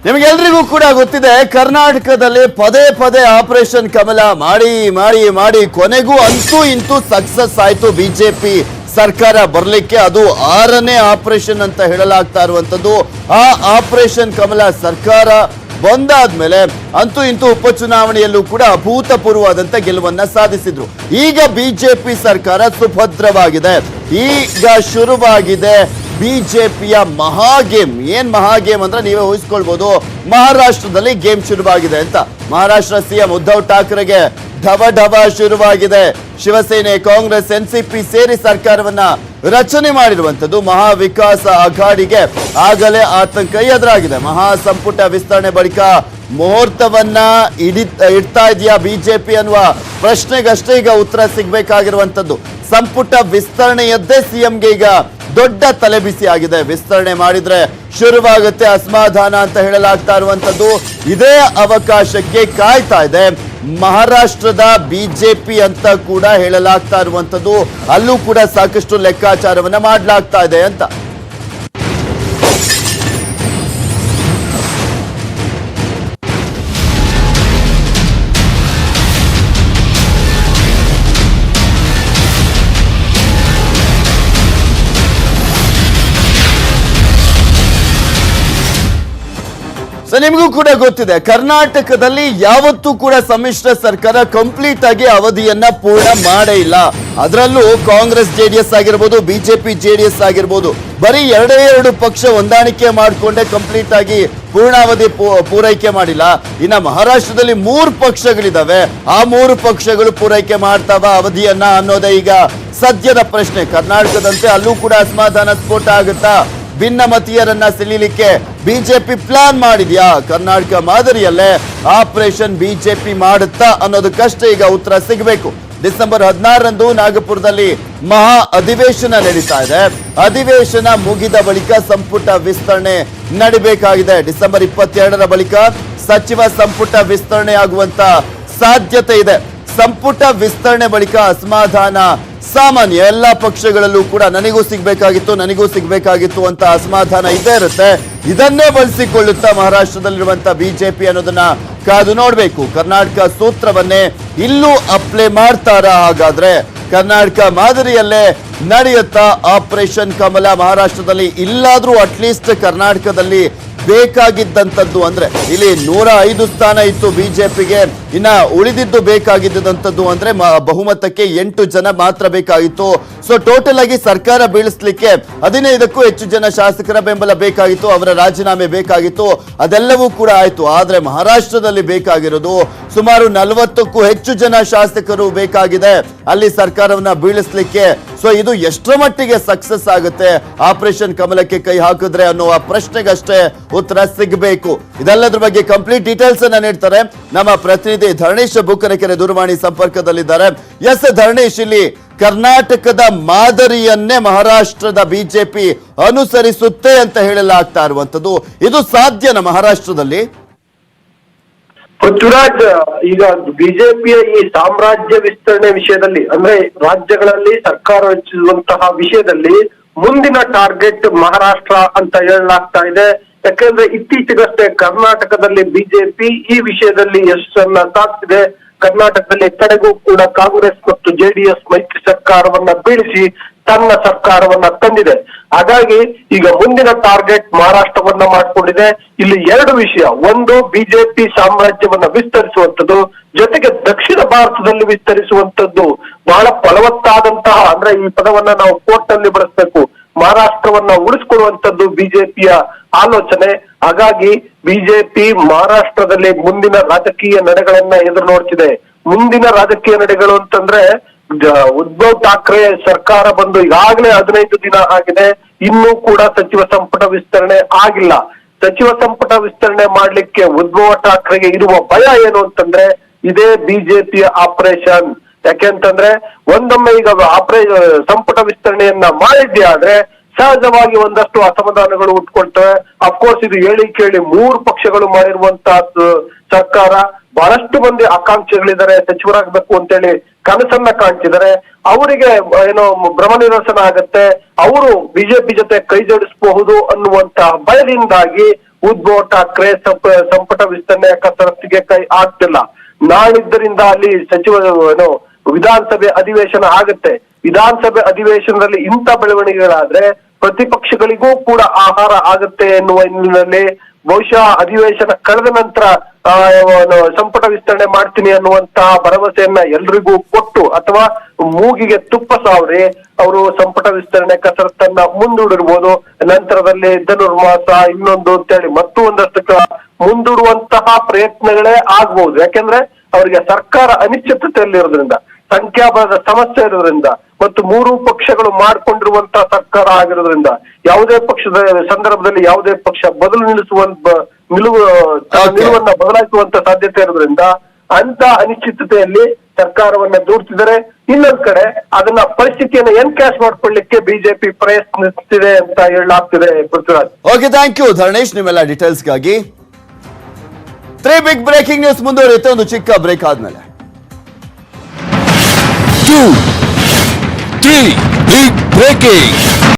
ನಿಮಗೆಲ್ರಿಗೂ ಕೂಡ ಗೊತ್ತಿದೆ, ಕರ್ನಾಟಕದಲ್ಲಿ ಪದೇ ಪದೇ ಆಪರೇಷನ್ ಕಮಲ ಮಾಡಿ ಮಾಡಿ ಮಾಡಿ ಕೊನೆಗೂ ಅಂತೂ ಇಂತೂ ಸಕ್ಸಸ್ ಆಯ್ತು ಬಿಜೆಪಿ ಸರ್ಕಾರ ಬರಲಿಕ್ಕೆ. ಅದು 6ನೇ ಆಪರೇಷನ್ ಅಂತ ಹೇಳಲಾಗ್ತಾ ಇರುವಂತದ್ದು. ಆ ಆಪರೇಷನ್ ಕಮಲ ಸರ್ಕಾರ ಬಂದಾದ್ಮೇಲೆ ಅಂತೂ ಇಂತೂ ಉಪಚುನಾವಣೆಯಲ್ಲೂ ಕೂಡ ಅಭೂತಪೂರ್ವವಾದಂತ ಗೆಲುವನ್ನ ಸಾಧಿಸಿದ್ರು. ಈಗ ಬಿಜೆಪಿ ಸರ್ಕಾರ ಸುಭದ್ರವಾಗಿದೆ. ಈಗ ಶುರುವಾಗಿದೆ ಬಿಜೆಪಿಯ ಮಹಾಗೇಮ್. ಏನ್ ಮಹಾಗೇಮ್ ಅಂದ್ರೆ ನೀವೇ ಊಹಿಸ್ಕೊಳ್ಬಹುದು. ಮಹಾರಾಷ್ಟ್ರದಲ್ಲಿ ಗೇಮ್ ಶುರುವಾಗಿದೆ ಅಂತ. ಮಹಾರಾಷ್ಟ್ರ ಸಿಎಂ ಉದ್ಧವ್ ಠಾಕ್ರೆಗೆ ಢವ ಢವ ಶುರುವಾಗಿದೆ. ಶಿವಸೇನೆ, ಕಾಂಗ್ರೆಸ್, ಎನ್ಸಿಪಿ ಸೇರಿ ಸರ್ಕಾರವನ್ನ ರಚನೆ ಮಾಡಿರುವಂತದ್ದು. ಮಹಾ ವಿಕಾಸ ಅಘಾಡಿಗೆ ಆಗಲೇ ಆತಂಕ ಎದುರಾಗಿದೆ. ಮಹಾ ಸಂಪುಟ ವಿಸ್ತರಣೆ ಬಳಿಕ ಮುಹೂರ್ತವನ್ನ ಇಡ್ತಾ ಇದೆಯಾ ಬಿಜೆಪಿ ಅನ್ನುವ ಪ್ರಶ್ನೆಗಷ್ಟೇ ಈಗ ಉತ್ತರ ಸಿಗ್ಬೇಕಾಗಿರುವಂತದ್ದು. ಸಂಪುಟ ವಿಸ್ತರಣೆಯದ್ದೇ ಸಿಎಂಗೆ ಈಗ ದೊಡ್ಡ ತಲೆಬಿಸಿ ಆಗಿದೆ. ವಿಸ್ತರಣೆ ಮಾಡಿದ್ರೆ ಶುರುವಾಗುತ್ತೆ ಅಸಮಾಧಾನ ಅಂತ ಹೇಳಲಾಗ್ತಾ ಇರುವಂತದ್ದು. ಇದೇ ಅವಕಾಶಕ್ಕೆ ಕಾಯ್ತಾ ಇದೆ ಮಹಾರಾಷ್ಟ್ರದ ಬಿಜೆಪಿ ಅಂತ ಕೂಡ ಹೇಳಲಾಗ್ತಾ ಇರುವಂತದ್ದು. ಅಲ್ಲೂ ಕೂಡ ಸಾಕಷ್ಟು ಲೆಕ್ಕಾಚಾರವನ್ನ ಮಾಡಲಾಗ್ತಾ ಇದೆ ಅಂತ. ನಿಮಗೂ ಕೂಡ ಗೊತ್ತಿದೆ, ಕರ್ನಾಟಕದಲ್ಲಿ ಯಾವತ್ತೂ ಕೂಡ ಸಮ್ಮಿಶ್ರ ಸರ್ಕಾರ ಕಂಪ್ಲೀಟ್ ಆಗಿ ಅವಧಿಯನ್ನ ಪೂರ್ಣ ಮಾಡೇ ಇಲ್ಲ. ಅದರಲ್ಲೂ ಕಾಂಗ್ರೆಸ್ ಜೆಡಿಎಸ್ ಆಗಿರ್ಬೋದು, ಬಿಜೆಪಿ ಜೆಡಿಎಸ್ ಆಗಿರ್ಬೋದು, ಬರೀ ಎರಡೇ ಪಕ್ಷ ಹೊಂದಾಣಿಕೆ ಮಾಡಿಕೊಂಡೆ ಕಂಪ್ಲೀಟ್ ಆಗಿ ಪೂರ್ಣಾವಧಿ ಪೂರೈಕೆ ಮಾಡಿಲ್ಲ. ಇನ್ನ ಮಹಾರಾಷ್ಟ್ರದಲ್ಲಿ 3 ಪಕ್ಷಗಳಿದಾವೆ. ಆ 3 ಪಕ್ಷಗಳು ಪೂರೈಕೆ ಮಾಡ್ತಾವ ಅವಧಿಯನ್ನ ಅನ್ನೋದೇ ಈಗ ಸದ್ಯದ ಪ್ರಶ್ನೆ. ಕರ್ನಾಟಕದಂತೆ ಅಲ್ಲೂ ಕೂಡ ಅಸಮಾಧಾನ ಸ್ಫೋಟ ಆಗುತ್ತಾ? ಭಿನ್ನಮತೀಯರನ್ನ ಸೆಳೀಲಿಕ್ಕೆ ಬಿಜೆಪಿ ಪ್ಲಾನ್ ಮಾಡಿದ್ಯಾ? ಕರ್ನಾಟಕ ಮಾದರಿಯಲ್ಲೇ ಆಪರೇಷನ್ ಬಿಜೆಪಿ ಮಾಡುತ್ತಾ ಅನ್ನೋದಕ್ಕಷ್ಟೇ ಈಗ ಉತ್ತರ ಸಿಗಬೇಕು. ಡಿಸೆಂಬರ್ 16ರಂದು ನಾಗಪುರದಲ್ಲಿ ಮಹಾ ಅಧಿವೇಶನ ನಡೀತಾ ಇದೆ. ಅಧಿವೇಶನ ಮುಗಿದ ಬಳಿಕ ಸಂಪುಟ ವಿಸ್ತರಣೆ ನಡಿಬೇಕಾಗಿದೆ. ಡಿಸೆಂಬರ್ 22ರ ಬಳಿಕ ಸಚಿವ ಸಂಪುಟ ವಿಸ್ತರಣೆ ಆಗುವಂತ ಸಾಧ್ಯತೆ ಇದೆ. ಸಂಪುಟ ವಿಸ್ತರಣೆ ಬಳಿಕ ಅಸಮಾಧಾನ ಸಾಮಾನ್ಯ. ಎಲ್ಲಾ ಪಕ್ಷಗಳಲ್ಲೂ ಕೂಡ ನನಗೂ ಸಿಗ್ಬೇಕಾಗಿತ್ತು ಅಂತ ಅಸಮಾಧಾನ ಇದ್ದೇ ಇರುತ್ತೆ. ಇದನ್ನೇ ಬಳಸಿಕೊಳ್ಳುತ್ತಾ ಮಹಾರಾಷ್ಟ್ರದಲ್ಲಿರುವಂತ ಬಿಜೆಪಿ ಅನ್ನೋದನ್ನ ಕಾದು ನೋಡ್ಬೇಕು. ಕರ್ನಾಟಕ ಸೂತ್ರವನ್ನೇ ಇಲ್ಲೂ ಅಪ್ಲೈ ಮಾಡ್ತಾರಾ? ಹಾಗಾದ್ರೆ ಕರ್ನಾಟಕ ಮಾದರಿಯಲ್ಲೇ ನಡೆಯುತ್ತಾ ಆಪರೇಷನ್ ಕಮಲ ಮಹಾರಾಷ್ಟ್ರದಲ್ಲಿ? ಇಲ್ಲಾದ್ರೂ ಅಟ್ಲೀಸ್ಟ್ ಕರ್ನಾಟಕದಲ್ಲಿ ಬೇಕಾಗಿದ್ದಂಥದ್ದು ಅಂದ್ರೆ ಇಲ್ಲಿ 105 ಸ್ಥಾನ ಇತ್ತು ಬಿಜೆಪಿಗೆ. ಇನ್ನ ಉಳಿದಿದ್ದು ಬೇಕಾಗಿದ್ದಂಥದ್ದು ಅಂದ್ರೆ ಬಹುಮತಕ್ಕೆ 8 ಜನ ಮಾತ್ರ ಬೇಕಾಗಿತ್ತು. ಸೊ ಟೋಟಲ್ ಆಗಿ ಸರ್ಕಾರ ಬೀಳಿಸ್ಲಿಕ್ಕೆ 15ಕ್ಕೂ ಹೆಚ್ಚು ಜನ ಶಾಸಕರ ಬೆಂಬಲ ಬೇಕಾಗಿತ್ತು, ಅವರ ರಾಜೀನಾಮೆ ಬೇಕಾಗಿತ್ತು. ಅದೆಲ್ಲವೂ ಕೂಡ ಆಯ್ತು. ಆದ್ರೆ ಮಹಾರಾಷ್ಟ್ರದಲ್ಲಿ ಬೇಕಾಗಿರೋದು ಸುಮಾರು 40ಕ್ಕೂ ಹೆಚ್ಚು ಜನ ಶಾಸಕರು ಬೇಕಾಗಿದೆ ಅಲ್ಲಿ ಸರ್ಕಾರವನ್ನ ಬೀಳಿಸ್ಲಿಕ್ಕೆ. ಸೊ ಇದು ಎಷ್ಟರ ಮಟ್ಟಿಗೆ ಸಕ್ಸಸ್ ಆಗುತ್ತೆ ಆಪರೇಷನ್ ಕಮಲಕ್ಕೆ ಕೈ ಹಾಕಿದ್ರೆ ಅನ್ನುವ ಪ್ರಶ್ನೆಗಷ್ಟೇ ಉತ್ತರ ಸಿಗಬೇಕು. ಇದೆಲ್ಲದ್ರ ಬಗ್ಗೆ ಕಂಪ್ಲೀಟ್ ಡೀಟೇಲ್ಸ್ ಅನ್ನ ನೀಡ್ತಾರೆ ನಮ್ಮ ಪ್ರತಿನಿಧಿ ಧರಣೇಶ್ ಬುಕ್ಕನಕೆರೆ ದೂರವಾಣಿ ಸಂಪರ್ಕದಲ್ಲಿದ್ದಾರೆ. ಎಸ್ ಧರಣೇಶ್, ಇಲ್ಲಿ ಕರ್ನಾಟಕದ ಮಾದರಿಯನ್ನೇ ಮಹಾರಾಷ್ಟ್ರದ ಬಿಜೆಪಿ ಅನುಸರಿಸುತ್ತೆ ಅಂತ ಹೇಳಲಾಗ್ತಾ ಇರುವಂತದ್ದು. ಇದು ಸಾಧ್ಯನಾ ಮಹಾರಾಷ್ಟ್ರದಲ್ಲಿ? ಪೃಥ್ವಿರಾಜ್, ಈಗ ಬಿಜೆಪಿಯ ಈ ಸಾಮ್ರಾಜ್ಯ ವಿಸ್ತರಣೆ ವಿಷಯದಲ್ಲಿ, ಅಂದ್ರೆ ರಾಜ್ಯಗಳಲ್ಲಿ ಸರ್ಕಾರ ರಚಿಸುವಂತಹ ವಿಷಯದಲ್ಲಿ ಮುಂದಿನ ಟಾರ್ಗೆಟ್ ಮಹಾರಾಷ್ಟ್ರ ಅಂತ ಹೇಳಲಾಗ್ತಾ ಇದೆ. ಯಾಕೆಂದ್ರೆ ಇತ್ತೀಚೆಗಷ್ಟೇ ಕರ್ನಾಟಕದಲ್ಲಿ ಬಿಜೆಪಿ ಈ ವಿಷಯದಲ್ಲಿ ಯಶಸ್ಸನ್ನ ಸಾಧಿಸಿದೆ. ಕರ್ನಾಟಕದಲ್ಲಿ ಕಡೆಗೂ ಕೂಡ ಕಾಂಗ್ರೆಸ್ ಮತ್ತು ಜೆಡಿಎಸ್ ಮೈತ್ರಿ ಸರ್ಕಾರವನ್ನ ಬೀಳಿಸಿ ತನ್ನ ಸರ್ಕಾರವನ್ನ ತಂದಿದೆ. ಹಾಗಾಗಿ ಈಗ ಮುಂದಿನ ಟಾರ್ಗೆಟ್ ಮಹಾರಾಷ್ಟ್ರವನ್ನ ಮಾಡಿಕೊಂಡಿದೆ. ಇಲ್ಲಿ 2 ವಿಷಯ. ಒಂದು, ಬಿಜೆಪಿ ಸಾಮ್ರಾಜ್ಯವನ್ನ ವಿಸ್ತರಿಸುವಂಥದ್ದು, ಜೊತೆಗೆ ದಕ್ಷಿಣ ಭಾರತದಲ್ಲಿ ವಿಸ್ತರಿಸುವಂಥದ್ದು. ಬಹಳ ಫಲವತ್ತಾದಂತಹ, ಅಂದ್ರೆ ಈ ಪದವನ್ನ ನಾವು ಕೋರ್ಟ್ ನಲ್ಲಿ ಬಳಸಬೇಕು, ಮಹಾರಾಷ್ಟ್ರವನ್ನ ಉಳಿಸ್ಕೊಳ್ಳುವಂಥದ್ದು ಬಿಜೆಪಿಯ ಆಲೋಚನೆ. ಹಾಗಾಗಿ ಬಿಜೆಪಿ ಮಹಾರಾಷ್ಟ್ರದಲ್ಲಿ ಮುಂದಿನ ರಾಜಕೀಯ ನಡೆಗಳನ್ನ ಎದುರು ನೋಡ್ತಿದೆ. ಮುಂದಿನ ರಾಜಕೀಯ ನಡೆಗಳು ಅಂತಂದ್ರೆ, ಉದ್ಧವ್ ಠಾಕ್ರೆ ಸರ್ಕಾರ ಬಂದು ಈಗಾಗಲೇ 15 ದಿನ ಆಗಿದೆ, ಇನ್ನೂ ಕೂಡ ಸಚಿವ ಸಂಪುಟ ವಿಸ್ತರಣೆ ಆಗಿಲ್ಲ. ಸಚಿವ ಸಂಪುಟ ವಿಸ್ತರಣೆ ಮಾಡ್ಲಿಕ್ಕೆ ಉದ್ಧವ್ ಠಾಕ್ರೆಗೆ ಇರುವ ಭಯ ಏನು ಅಂತಂದ್ರೆ, ಇದೇ ಬಿಜೆಪಿಯ ಆಪರೇಷನ್. ಯಾಕೆಂತಂದ್ರೆ ಒಂದೊಮ್ಮೆ ಈಗ ಸಂಪುಟ ವಿಸ್ತರಣೆಯನ್ನ ಮಾಡಿದ್ದೆ ಆದ್ರೆ ಸಹಜವಾಗಿ ಒಂದಷ್ಟು ಅಸಮಾಧಾನಗಳು ಉಟ್ಕೊಳ್ತವೆ. ಅಫ್ಕೋರ್ಸ್ ಇದು ಹೇಳಿ ಕೇಳಿ 3 ಪಕ್ಷಗಳು ಮಾಡಿರುವಂತಹ ಸರ್ಕಾರ. ಬಹಳಷ್ಟು ಮಂದಿ ಆಕಾಂಕ್ಷಿಗಳಿದ್ದಾರೆ, ಸಚಿವರಾಗಬೇಕು ಅಂತೇಳಿ ಕನಸನ್ನ ಕಾಣ್ತಿದ್ದಾರೆ. ಅವರಿಗೆ ಏನೋ ಭ್ರಮ ನಿರಸನ ಆಗತ್ತೆ, ಅವರು ಬಿಜೆಪಿ ಜೊತೆ ಕೈ ಜೋಡಿಸಬಹುದು ಅನ್ನುವಂತಹ ಭಯದಿಂದಾಗಿ ಉದ್ಧವ್ ಠಾಕ್ರೆ ಸಂಪುಟ ವಿಸ್ತರಣೆಯ ಕಸರತ್ತಿಗೆ ಕೈ ಹಾಕ್ತಿಲ್ಲ. ನಾಳಿದ್ದರಿಂದ ಅಲ್ಲಿ ಏನೋ ವಿಧಾನಸಭೆ ಅಧಿವೇಶನ ಆಗುತ್ತೆ. ವಿಧಾನಸಭೆ ಅಧಿವೇಶನದಲ್ಲಿ ಇಂಥ ಬೆಳವಣಿಗೆಗಳಾದ್ರೆ ಪ್ರತಿಪಕ್ಷಗಳಿಗೂ ಕೂಡ ಆಹಾರ ಆಗುತ್ತೆ ಎನ್ನುವ ಹಿನ್ನೆಲೆಯಲ್ಲಿ ಬಹುಶಃ ಅಧಿವೇಶನ ಕಳೆದ ನಂತರ ಸಂಪುಟ ವಿಸ್ತರಣೆ ಮಾಡ್ತೀನಿ ಅನ್ನುವಂತಹ ಭರವಸೆಯನ್ನ ಎಲ್ರಿಗೂ ಕೊಟ್ಟು ಅಥವಾ ಮೂಗಿಗೆ ತುಪ್ಪ ಸಾವರಿ ಅವರು ಸಂಪುಟ ವಿಸ್ತರಣೆ ಕಸರತ್ತನ್ನ ಮುಂದೂಡಿರ್ಬೋದು. ನಂತರದಲ್ಲಿ ಧನುರ್ಮಾಸ ಇನ್ನೊಂದು ಅಂತೇಳಿ ಮತ್ತು ಒಂದಷ್ಟು ಮುಂದೂಡುವಂತಹ ಪ್ರಯತ್ನಗಳೇ ಆಗ್ಬಹುದು. ಯಾಕೆಂದ್ರೆ ಅವರಿಗೆ ಸರ್ಕಾರ ಅನಿಶ್ಚಿತತೆಯಲ್ಲಿರೋದ್ರಿಂದ, ಸಂಖ್ಯಾಬಲದ ಸಮಸ್ಯೆ ಇರೋದ್ರಿಂದ ಮತ್ತು ಮೂರು ಪಕ್ಷಗಳು ಮಾಡಿಕೊಂಡಿರುವಂತಹ ಸರ್ಕಾರ ಆಗಿರೋದ್ರಿಂದ ಯಾವುದೇ ಪಕ್ಷದ ಸಂದರ್ಭದಲ್ಲಿ ಯಾವುದೇ ಪಕ್ಷ ನಿಲುವನ್ನ ಬದಲಾಯಿಸುವಂತ ಸಾಧ್ಯತೆ ಇರೋದ್ರಿಂದ ಅಂತ ಅನಿಶ್ಚಿತತೆಯಲ್ಲಿ ಸರ್ಕಾರವನ್ನ ದೂಡ್ತಿದ್ದಾರೆ. ಇನ್ನೊಂದ್ ಕಡೆ ಅದನ್ನ ಪರಿಸ್ಥಿತಿಯನ್ನ ಎನ್ಕ್ಯಾಶ್ ಮಾಡ್ಕೊಳ್ಳಿಕ್ಕೆ ಬಿಜೆಪಿ ಪ್ರಯತ್ನಿಸ್ತಿದೆ ಅಂತ ಹೇಳಲಾಗ್ತಿದೆ. Prithviraj, okay, thank you Dharanesh ನಿಮ್ಮೆಲ್ಲ ಡೀಟೇಲ್ಸ್ಗಾಗಿ. 3 ಬಿಗ್ ಬ್ರೇಕಿಂಗ್ ನ್ಯೂಸ್ ಮುಂದುವರಿಯುತ್ತೆ ಒಂದು ಚಿಕ್ಕ ಬ್ರೇಕ್ ಆದ್ಮೇಲೆ. 2, 3 big breaking.